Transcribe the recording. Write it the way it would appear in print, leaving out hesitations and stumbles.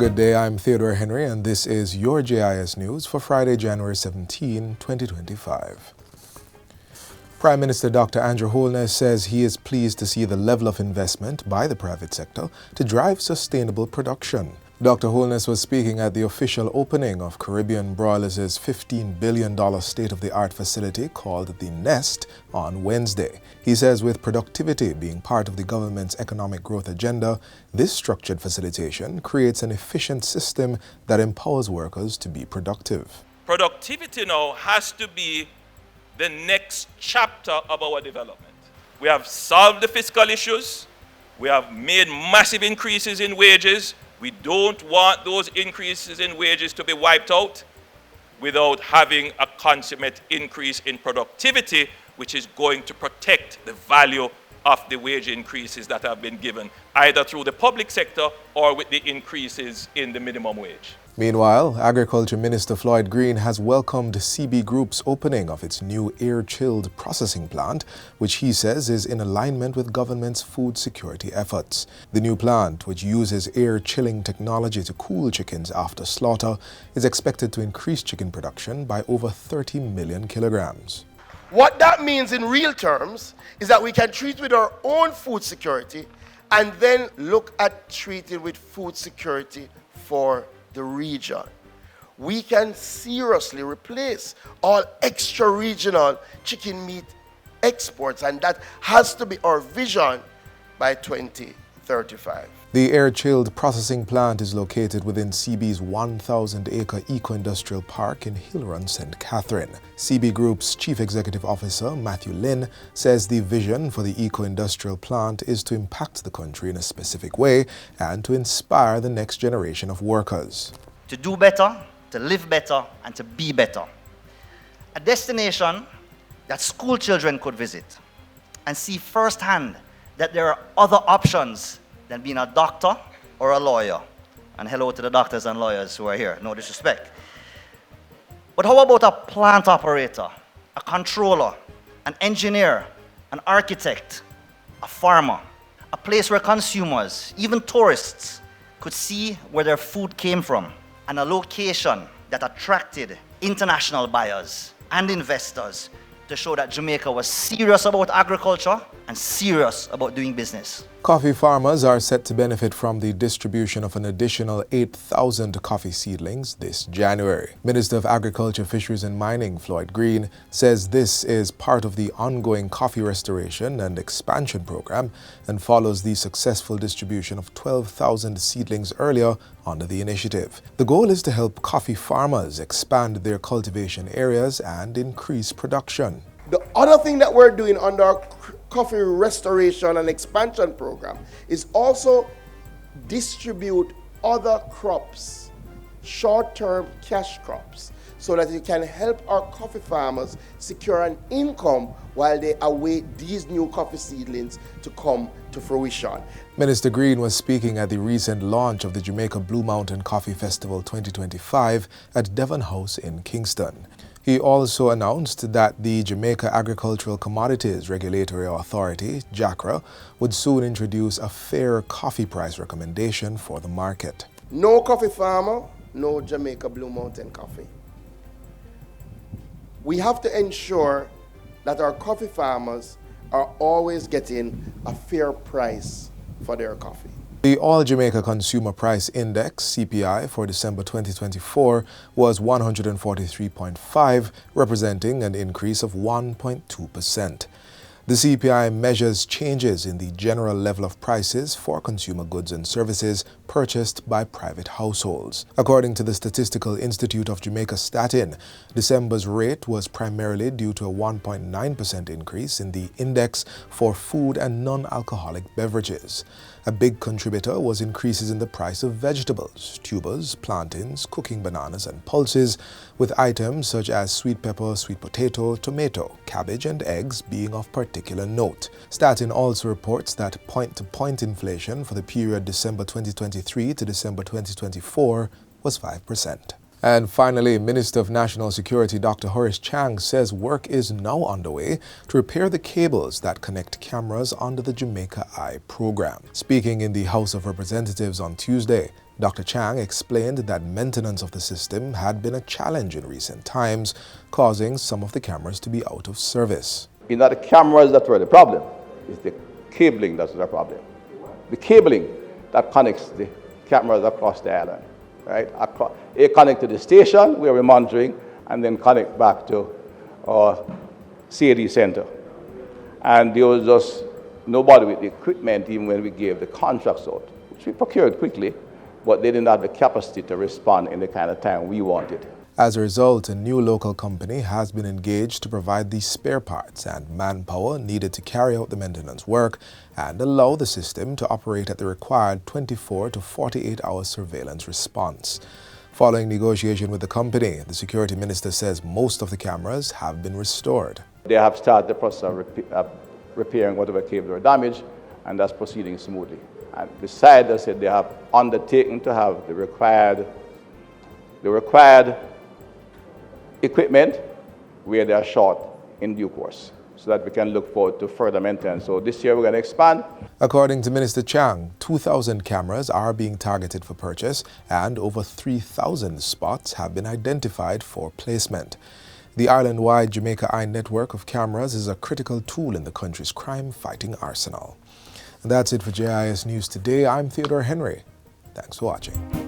Good day, I'm Theodore Henry, and this is your JIS News for Friday, January 17, 2025. Prime Minister Dr. Andrew Holness says he is pleased to see the level of investment by the private sector to drive sustainable production. Dr. Holness was speaking at the official opening of Caribbean Broilers' $15 billion state-of-the-art facility called The Nest on Wednesday. He says with productivity being part of the government's economic growth agenda, this structured facilitation creates an efficient system that empowers workers to be productive. Productivity now has to be the next chapter of our development. We have solved the fiscal issues. We have made massive increases in wages. We don't want those increases in wages to be wiped out without having a consummate increase in productivity, which is going to protect the value of the wage increases that have been given, either through the public sector or with the increases in the minimum wage. Meanwhile, Agriculture Minister Floyd Green has welcomed CB Group's opening of its new air-chilled processing plant, which he says is in alignment with government's food security efforts. The new plant, which uses air-chilling technology to cool chickens after slaughter, is expected to increase chicken production by over 30 million kilograms. What that means in real terms is that we can treat with our own food security and then look at treating with food security for the region. We can seriously replace all extra-regional chicken meat exports, and that has to be our vision by 2035. The air-chilled processing plant is located within CB's 1,000-acre eco-industrial park in Hill Run, St. Catherine. CB Group's Chief Executive Officer, Matthew Lynn, says the vision for the eco-industrial plant is to impact the country in a specific way and to inspire the next generation of workers. To do better, to live better, and to be better. A destination that school children could visit and see firsthand that there are other options than being a doctor or a lawyer. And hello to the doctors and lawyers who are here, no disrespect. But how about a plant operator, a controller, an engineer, an architect, a farmer? A place where consumers, even tourists, could see where their food came from, and a location that attracted international buyers and investors to show that Jamaica was serious about agriculture and serious about doing business. Coffee farmers are set to benefit from the distribution of an additional 8,000 coffee seedlings this January. Minister of Agriculture, Fisheries and Mining, Floyd Green, says this is part of the ongoing coffee restoration and expansion program and follows the successful distribution of 12,000 seedlings earlier under the initiative. The goal is to help coffee farmers expand their cultivation areas and increase production. The other thing that we're doing under our coffee restoration and expansion program is also distribute other crops, short-term cash crops, so that it can help our coffee farmers secure an income while they await these new coffee seedlings to come to fruition. Minister Green was speaking at the recent launch of the Jamaica Blue Mountain Coffee Festival 2025 at Devon House in Kingston. He also announced that the Jamaica Agricultural Commodities Regulatory Authority, JACRA, would soon introduce a fair coffee price recommendation for the market. No coffee farmer, no Jamaica Blue Mountain coffee. We have to ensure that our coffee farmers are always getting a fair price for their coffee. The All Jamaica Consumer Price Index, CPI, for December 2024 was 143.5, representing an increase of 1.2%. The CPI measures changes in the general level of prices for consumer goods and services purchased by private households. According to the Statistical Institute of Jamaica Statin, December's rate was primarily due to a 1.9% increase in the index for food and non-alcoholic beverages. A big contributor was increases in the price of vegetables, tubers, plantains, cooking bananas and pulses, with items such as sweet pepper, sweet potato, tomato, cabbage and eggs being of particular note. Statin also reports that point-to-point inflation for the period December 2023 to December 2024 was 5%. And finally, Minister of National Security Dr. Horace Chang says work is now underway to repair the cables that connect cameras under the Jamaica Eye Program. Speaking in the House of Representatives on Tuesday, Dr. Chang explained that maintenance of the system had been a challenge in recent times, causing some of the cameras to be out of service. It's not the cameras that were the problem, it's the cabling that's the problem. The cabling that connects the cameras across the island. Right? It connect to the station where we're monitoring and then connect back to our CAD center. And there was just nobody with the equipment even when we gave the contracts out, which we procured quickly, but they didn't have the capacity to respond in the kind of time we wanted. As a result, a new local company has been engaged to provide the spare parts and manpower needed to carry out the maintenance work and allow the system to operate at the required 24 to 48-hour surveillance response. Following negotiation with the company, the security minister says most of the cameras have been restored. They have started the process of repairing whatever cables were damaged, and that's proceeding smoothly. And besides, they said they have undertaken to have the required equipment where they are short in due course, so that we can look forward to further maintenance. So this year we're going to expand. According to Minister Chang, 2,000 cameras are being targeted for purchase and over 3,000 spots have been identified for placement. The island-wide Jamaica Eye network of cameras is a critical tool in the country's crime-fighting arsenal. And that's it for JIS News Today. I'm Theodore Henry. Thanks for watching.